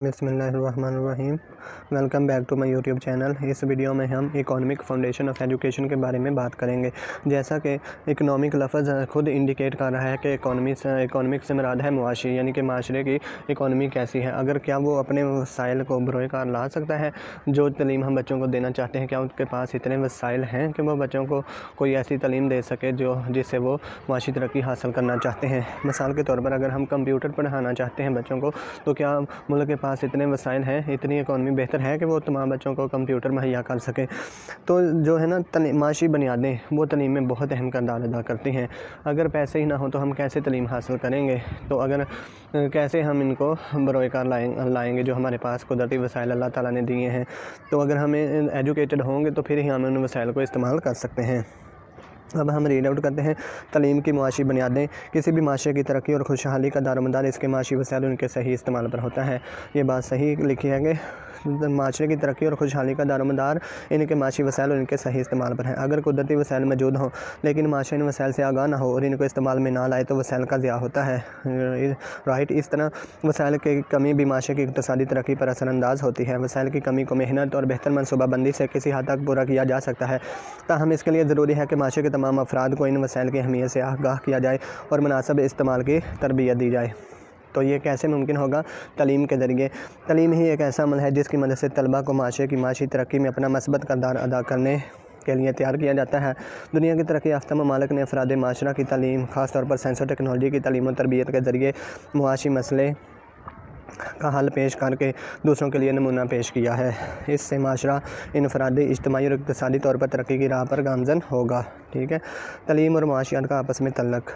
بسم اللہ الرحمن الرحیم۔ Welcome back to my YouTube channel. اس ویڈیو میں ہم اکانومک فاؤنڈیشن آف ایجوکیشن کے بارے میں بات کریں گے۔ جیسا کہ اکنامک لفظ خود انڈیکیٹ کر رہا ہے کہ اکانومک سے مراد ہے معاشی، یعنی کہ معاشرے کی اکانومی کیسی ہے، اگر کیا وہ اپنے وسائل کو بروئے کار لا سکتا ہے۔ جو تعلیم ہم بچوں کو دینا چاہتے ہیں، کیا ان کے پاس اتنے وسائل ہیں کہ وہ بچوں کو کوئی ایسی تعلیم دے سکے جس سے وہ معاشی ترقی حاصل کرنا چاہتے ہیں۔ مثال کے طور پر اگر ہم کمپیوٹر پڑھانا چاہتے ہیں بچوں کو، تو کیا ملک کے پاس اتنے وسائل ہیں، اتنی اکانومی بہتر ہے کہ وہ تمام بچوں کو کمپیوٹر مہیا کر سکے۔ تو جو ہے نا معاشی بنیادیں وہ تعلیم میں بہت اہم کردار ادا کرتی ہیں۔ اگر پیسے ہی نہ ہوں تو ہم کیسے تعلیم حاصل کریں گے؟ تو کیسے ہم ان کو بروئے کار لائیں گے جو ہمارے پاس قدرتی وسائل اللہ تعالیٰ نے دیے ہیں؟ تو اگر ہمیں ایجوکیٹڈ ہوں گے تو پھر ہی ہم ان وسائل کو استعمال کر سکتے ہیں۔ اب ہم ریڈ آؤٹ کرتے ہیں تعلیم کی معاشی بنیادیں۔ کسی بھی معاشرے کی ترقی اور خوشحالی کا دارومدار اس کے معاشی وسائل ان کے صحیح استعمال پر ہوتا ہے۔ یہ بات صحیح لکھی ہے کہ معاشرے کی ترقی اور خوشحالی کا دارومدار ان کے معاشی وسائل اور ان کے صحیح استعمال پر ہے۔ اگر قدرتی وسائل موجود ہوں لیکن معاشرے ان وسائل سے آگاہ نہ ہو اور ان کو استعمال میں نہ لائے تو وسائل کا ضیاع ہوتا ہے۔ اس طرح وسائل کی کمی بھی معاشرے کی اقتصادی ترقی پر اثر انداز ہوتی ہے۔ وسائل کی کمی کو محنت اور بہتر منصوبہ بندی سے کسی حد تک پورا کیا جا سکتا ہے، تاہم اس کے لیے ضروری ہے کہ معاشرے کے تمام افراد کو ان وسائل کی اہمیت سے آگاہ کیا جائے اور مناسب استعمال کی تربیت دی جائے۔ تو یہ کیسے ممکن ہوگا؟ تعلیم کے ذریعے۔ تعلیم ہی ایک ایسا عمل ہے جس کی مدد سے طلباء کو معاشرے کی معاشی ترقی میں اپنا مثبت کردار ادا کرنے کے لیے تیار کیا جاتا ہے۔ دنیا کی ترقی یافتہ ممالک نے افراد معاشرہ کی تعلیم، خاص طور پر سائنس اور ٹیکنالوجی کی تعلیم و تربیت کے ذریعے معاشی مسئلے کا حل پیش کر کے دوسروں کے لیے نمونہ پیش کیا ہے۔ اس سے معاشرہ انفرادی، اجتماعی اور اقتصادی طور پر ترقی کی راہ پر گامزن ہوگا۔ ٹھیک ہے۔ تعلیم اور معاشیات کا آپس میں تعلق۔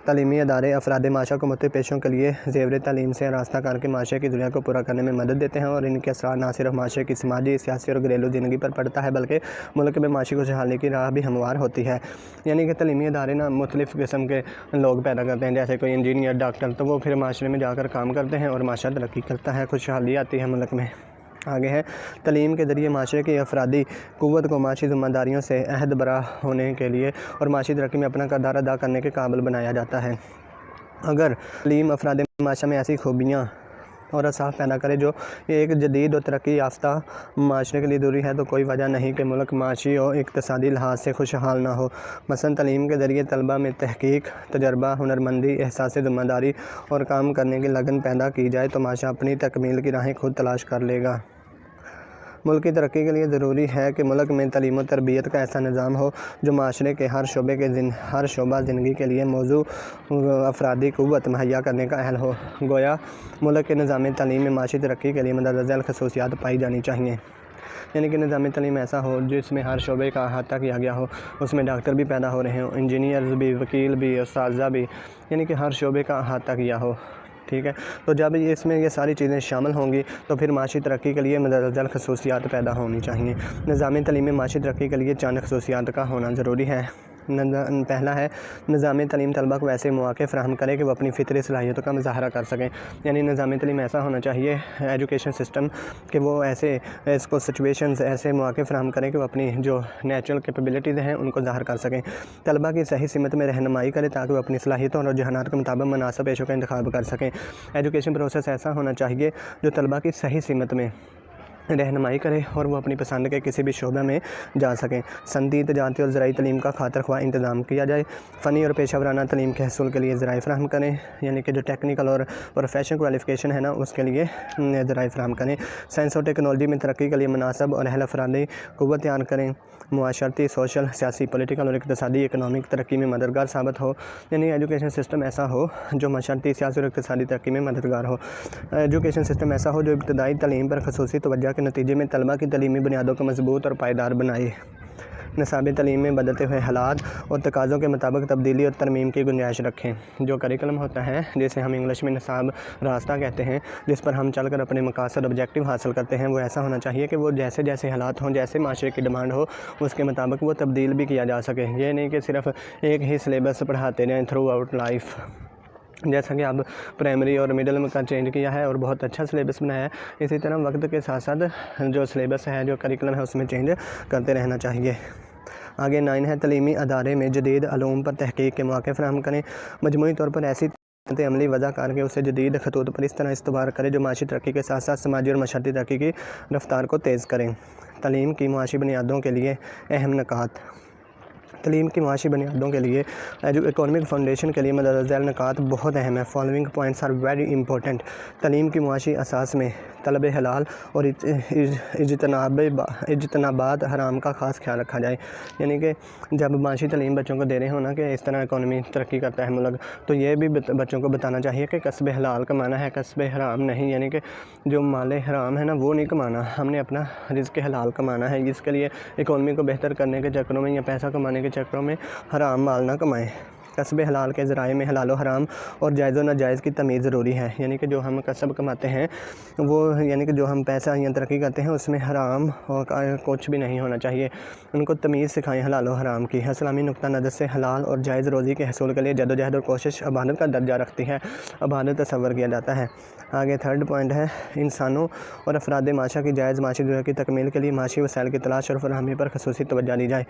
تعلیمی ادارے افراد معاشرہ کو مختلف پیشوں کے لیے زیور تعلیم سے آراستہ کر کے معاشرے کی ضروریات کو پورا کرنے میں مدد دیتے ہیں، اور ان کے اثرات نہ صرف معاشرے کی سماجی، سیاسی اور گھریلو زندگی پر پڑتا ہے بلکہ ملک میں معاشی خوشحالی کی راہ بھی ہموار ہوتی ہے۔ یعنی کہ تعلیمی ادارے مختلف قسم کے لوگ پیدا کرتے ہیں، جیسے کوئی انجینئر، ڈاکٹر، تو وہ پھر معاشرے میں جا کر کام کرتے ہیں اور معاشرہ ترقی کرتا ہے، خوشحالی آتی ہے ملک میں۔ آگے ہے تعلیم کے ذریعے معاشرے کی افرادی قوت کو معاشی ذمہ داریوں سے عہد برا ہونے کے لیے اور معاشی ترقی میں اپنا کردار ادا کرنے کے قابل بنایا جاتا ہے۔ اگر تعلیم افراد معاشرہ میں ایسی خوبیاں اور اوصاف پیدا کرے جو ایک جدید اور ترقی یافتہ معاشرے کے لیے ضروری ہے، تو کوئی وجہ نہیں کہ ملک معاشی اور اقتصادی لحاظ سے خوشحال نہ ہو۔ مثلاً تعلیم کے ذریعے طلباء میں تحقیق، تجربہ، ہنرمندی، احساس ذمہ داری اور کام کرنے کی لگن پیدا کی جائے تو معاشرہ اپنی تکمیل کی راہیں خود تلاش کر لے گا۔ ملک کی ترقی کے لیے ضروری ہے کہ ملک میں تعلیم و تربیت کا ایسا نظام ہو جو معاشرے کے ہر شعبہ زندگی کے لیے موزوں افرادی قوت مہیا کرنے کا اہل ہو۔ گویا ملک کے نظام تعلیم میں معاشی ترقی کے لیے مندرجہ ذیل خصوصیات پائی جانی چاہیے۔ یعنی کہ نظام تعلیم ایسا ہو جس میں ہر شعبے کا احاطہ کیا گیا ہو، اس میں ڈاکٹر بھی پیدا ہو رہے ہوں، انجینئرز بھی، وکیل بھی، اساتذہ بھی، یعنی کہ ہر شعبے کا احاطہ کیا ہو۔ ٹھیک ہے۔ تو جب اس میں یہ ساری چیزیں شامل ہوں گی تو پھر معاشی ترقی کے لیے مندرجہ ذیل خصوصیات پیدا ہونی چاہیے۔ نظام تعلیم میں معاشی ترقی کے لیے چند خصوصیات کا ہونا ضروری ہے۔ پہلا ہے نظام تعلیم طلباء کو ایسے مواقع فراہم کرے کہ وہ اپنی فطری صلاحیتوں کا مظاہرہ کر سکیں۔ یعنی نظام تعلیم ایسا ہونا چاہیے، ایجوکیشن سسٹم، کہ وہ ایسے مواقع فراہم کریں کہ وہ اپنی جو نیچرل کیپیبلٹیز ہیں ان کو ظاہر کر سکیں۔ طلباء کی صحیح سمت میں رہنمائی کرے تاکہ وہ اپنی صلاحیتوں اور رجحانات کے مطابق مناسب پیشوں کا انتخاب کر سکیں۔ ایجوکیشن پروسیس ایسا ہونا چاہیے جو طلباء کی صحیح سمت میں رہنمائی کرے اور وہ اپنی پسند کے کسی بھی شعبے میں جا سکیں۔ صنعتی، تجارتی اور زرعی تعلیم کا خاطر خواہ انتظام کیا جائے۔ فنی اور پیشہ ورانہ تعلیم کے حصول کے لیے ذرائع فراہم کریں، یعنی کہ جو ٹیکنیکل اور پروفیشنل کوالیفیکیشن ہے نا، اس کے لیے ذرائع فراہم کریں۔ سائنس اور ٹیکنالوجی میں ترقی کے لیے مناسب اور اہل افرادی قوت تیار کریں۔ معاشرتی، سوشل، سیاسی، پولیٹیکل اور اقتصادی اکنامک ترقی میں مددگار ثابت ہو۔ یعنی ایجوکیشن سسٹم ایسا ہو جو معاشرتی، سیاسی اور اقتصادی ترقی میں مددگار ہو۔ ایجوکیشن سسٹم ایسا ہو جو ابتدائی تعلیم پر خصوصی توجہ کے نتیجے میں طلباء کی تعلیمی بنیادوں کو مضبوط اور پائیدار بنائے۔ نصاب تعلیم میں بدلتے ہوئے حالات اور تقاضوں کے مطابق تبدیلی اور ترمیم کی گنجائش رکھیں۔ جو کریکلم ہوتا ہے، جسے ہم انگلش میں نصاب راستہ کہتے ہیں، جس پر ہم چل کر اپنے مقاصد، آبجیکٹیو حاصل کرتے ہیں، وہ ایسا ہونا چاہیے کہ وہ جیسے جیسے حالات ہوں، جیسے معاشرے کی ڈیمانڈ ہو، اس کے مطابق وہ تبدیل بھی کیا جا سکے۔ یہ نہیں کہ صرف ایک ہی سلیبس پڑھاتے رہیں تھرو آؤٹ لائف، جیسا کہ اب پرائمری اور مڈل کا چینج کیا ہے اور بہت اچھا سلیبس بنایا ہے، اسی طرح وقت کے ساتھ ساتھ جو سلیبس ہے، جو کریکلم ہے، اس میں چینج کرتے رہنا چاہیے۔ آگے 9 ہے تعلیمی ادارے میں جدید علوم پر تحقیق کے مواقع فراہم کریں۔ مجموعی طور پر ایسی عملی وضع کر کے اسے جدید خطوط پر اس طرح استوار کرے جو معاشی ترقی کے ساتھ ساتھ سماجی اور معاشرتی ترقی کی رفتار کو تیز کریں۔ تعلیم کی معاشی بنیادوں کے لیے اہم نکات۔ تعلیم کی معاشی بنیادوں کے لیے اکانومک فاؤنڈیشن کے لیے مندرجہ ذیل نکات بہت اہم ہیں۔ Following points are very important. تعلیم کی معاشی اساس میں طلب حلال اور اجتنابات حرام کا خاص خیال رکھا جائے۔ یعنی کہ جب معاشی تعلیم بچوں کو دے رہے ہوں نا کہ اس طرح اکانومی ترقی کرتا ہے ملک، تو یہ بھی بچوں کو بتانا چاہیے کہ کسب حلال کمانا ہے، کسب حرام نہیں۔ یعنی کہ جو مال حرام ہے نا وہ نہیں کمانا، ہم نے اپنا رزق حلال کمانا ہے۔ اس کے لیے اکانومی کو بہتر کرنے کے چکروں میں یا پیسہ کمانے کے چکروں میں حرام مال نہ کمائیں۔ کسب حلال کے ذرائع میں حلال و حرام اور جائز و ناجائز کی تمیز ضروری ہے۔ یعنی کہ جو ہم کسب کماتے ہیں وہ یعنی کہ جو ہم پیسہ یا ترقی کرتے ہیں اس میں حرام اور کچھ بھی نہیں ہونا چاہیے۔ ان کو تمیز سکھائیں حلال و حرام کی۔ اسلامی نقطہ نظر سے حلال اور جائز روزی کے حصول کے لیے جدوجہد اور کوشش عبادت کا درجہ رکھتی ہے، عبادت تصور کیا جاتا ہے۔ آگے تھرڈ پوائنٹ ہے انسانوں اور افراد معاشرہ کی جائز معاشی ضرورت کی تکمیل کے لیے معاشی وسائل کی تلاش اور فراہمی پر خصوصی توجہ دی جائے۔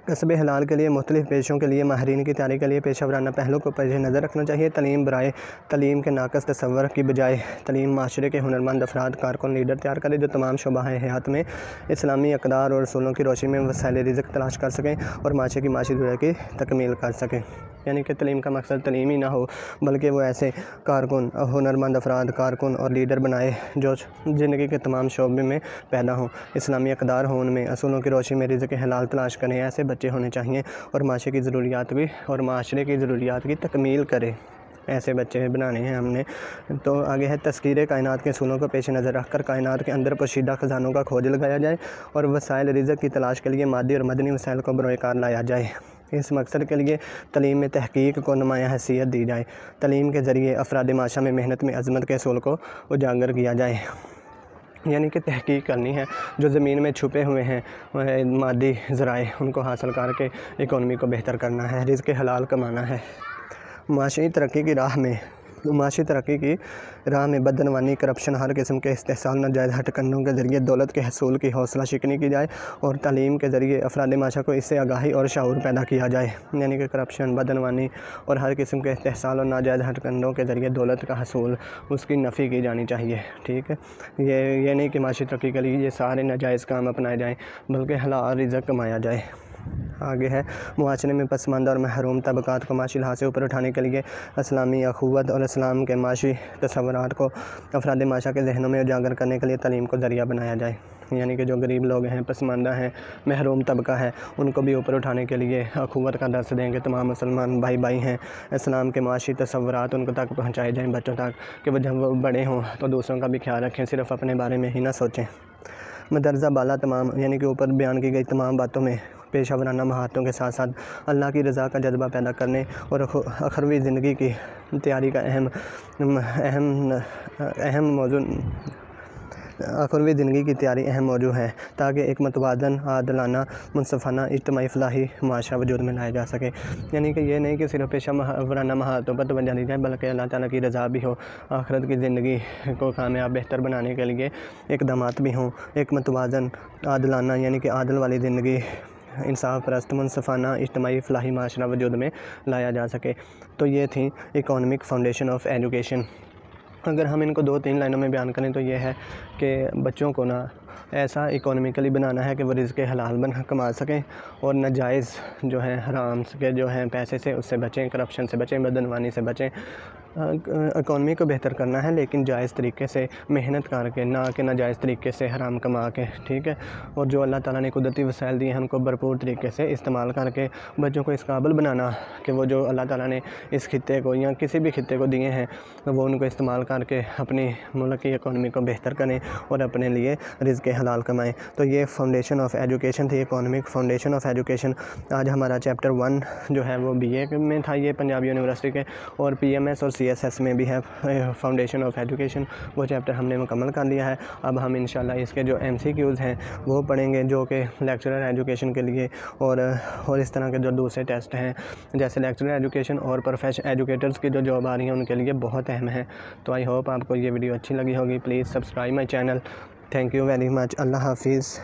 کسب حلال کے لیے مختلف پیشوں کے لیے ماہرین کی تیاری کے لیے پیشہ ورانہ پہلو کو پیش نظر رکھنا چاہیے۔ تعلیم برائے تعلیم کے ناقص تصور کی بجائے تعلیم معاشرے کے ہنرمند افراد کارکن لیڈر تیار کرے جو تمام شعبہ حیات میں اسلامی اقدار اور اصولوں کی روشنی میں وسائل رزق تلاش کر سکیں اور معاشرے کی معاشی ضرورت کی تکمیل کر سکیں۔ یعنی کہ تعلیم کا مقصد تعلیم ہی نہ ہو بلکہ وہ ایسے کارکن ہنرمند افراد کارکن اور لیڈر بنائے جو زندگی کے تمام شعبے میں پیدا ہوں، اسلامی اقدار ہوں، ان میں اصولوں کی روشنی میں رزق حلال تلاش کریں۔ ایسے بچے ہونے چاہیے اور معاشرے کی ضروریات کی تکمیل کرے۔ ایسے بچے بنانے ہیں ہم نے۔ تو آگے ہے تذکیر کائنات کے اصولوں کو پیش نظر رکھ کر کائنات کے اندر پوشیدہ خزانوں کا کھوج لگایا جائے اور وسائل رزق کی تلاش کے لیے مادی اور مدنی وسائل کو بروئے کار لایا جائے۔ اس مقصد کے لیے تعلیم میں تحقیق کو نمایاں حیثیت دی جائے۔ تعلیم کے ذریعے افراد معاشرہ میں محنت میں عظمت کے اصول کو اجاگر کیا جائے۔ یعنی کہ تحقیق کرنی ہے، جو زمین میں چھپے ہوئے ہیں مادی ذرائع ان کو حاصل کر کے اکانومی کو بہتر کرنا ہے، رزق حلال کمانا ہے۔ معاشی ترقی کی راہ میں بدعنوانی، کرپشن، ہر قسم کے استحصال، ناجائز ہٹ کنڈوں کے ذریعے دولت کے حصول کی حوصلہ شکنی کی جائے اور تعلیم کے ذریعے افراد معاشرہ کو اس سے آگاہی اور شعور پیدا کیا جائے۔ یعنی کہ کرپشن، بدعنوانی اور ہر قسم کے استحصال اور ناجائز ہٹ کنڈوں کے ذریعے دولت کا حصول اس کی نفی کی جانی چاہیے۔ ٹھیک ہے، یہ نہیں کہ معاشی ترقی کے لیے یہ سارے ناجائز کام اپنائے جائیں بلکہ حلال رزق کمایا جائے۔ آگے ہے معاشرے میں پسماندہ اور محروم طبقات کو معاشی لحاظ سے اوپر اٹھانے کے لیے اسلامی اخوت اور اسلام کے معاشی تصورات کو افراد معاشرہ کے ذہنوں میں اجاگر کرنے کے لیے تعلیم کو ذریعہ بنایا جائے۔ یعنی کہ جو غریب لوگ ہیں، پسماندہ ہیں، محروم طبقہ ہے، ان کو بھی اوپر اٹھانے کے لیے اخوت کا درس دیں کہ تمام مسلمان بھائی ہیں، اسلام کے معاشی تصورات ان کو تک پہنچائے جائیں بچوں تک کہ وہ جب وہ بڑے ہوں تو دوسروں کا بھی خیال رکھیں، صرف اپنے بارے میں ہی نہ سوچیں۔ مدرجہ بالا تمام یعنی کہ اوپر بیان کی گئی تمام باتوں میں پیشہ ورانہ مہارتوں کے ساتھ ساتھ اللہ کی رضا کا جذبہ پیدا کرنے اور اخروی زندگی کی تیاری کا اہم موضوع ہے تاکہ ایک متوازن، عادلانہ، منصفانہ، اجتماعی فلاحی معاشرہ وجود میں لایا جا سکے۔ یعنی کہ یہ نہیں کہ صرف پیشہ ورانہ مہارتوں پر توجہ دی جائے بلکہ اللہ تعالیٰ کی رضا بھی ہو، آخرت کی زندگی کو کامیاب بہتر بنانے کے لیے اقدامات بھی ہوں۔ ایک متوازن، عادلانہ یعنی کہ عادل والی زندگی، انصاف پرست، منصفانہ، اجتماعی فلاحی معاشرہ وجود میں لایا جا سکے۔ تو یہ تھی اکانومک فاؤنڈیشن آف ایجوکیشن۔ اگر ہم ان کو 2-3 لائنوں میں بیان کریں تو یہ ہے کہ بچوں کو ایسا اکانومیکلی بنانا ہے کہ وہ رزق حلال کما سکیں اور ناجائز جو ہے حرام کے جو ہیں پیسے سے اس سے بچیں، کرپشن سے بچیں، بدعنوانی سے بچیں۔ اکانومی کو بہتر کرنا ہے لیکن جائز طریقے سے محنت کر کے، نہ کہ ناجائز طریقے سے حرام کما کے، ٹھیک ہے۔ اور جو اللہ تعالیٰ نے قدرتی وسائل دیے ہیں ان کو بھرپور طریقے سے استعمال کر کے بچوں کو اس قابل بنانا کہ وہ جو اللہ تعالیٰ نے اس خطے کو یا کسی بھی خطے کو دیے ہیں وہ ان کو استعمال کر کے اپنی ملک کی اکانومی کو بہتر کریں اور اپنے لیے رزق حلال کمائیں۔ تو یہ فاؤنڈیشن آف ایجوکیشن تھی، اکانومک فاؤنڈیشن آف ایجوکیشن۔ آج ہمارا چیپٹر 1 جو ہے وہ BA میں تھا، یہ پنجاب یونیورسٹی کے، اور PMS اور CSS میں بھی ہے فاؤنڈیشن آف ایجوکیشن، وہ چیپٹر ہم نے مکمل کر لیا ہے۔ اب ہم انشاءاللہ اس کے جو MCQs ہیں وہ پڑھیں گے جو کہ لیکچرر ایجوکیشن کے لیے اور اس طرح کے جو دوسرے ٹیسٹ ہیں جیسے لیکچرر ایجوکیشن اور پروفیشنل ایجوکیٹرز کی جو جاب آ رہی ہیں ان کے لیے بہت اہم ہے۔ تو آئی ہوپ آپ کو یہ ویڈیو اچھی لگی ہوگی۔ Please subscribe my channel. Thank you very much. اللہ حافظ۔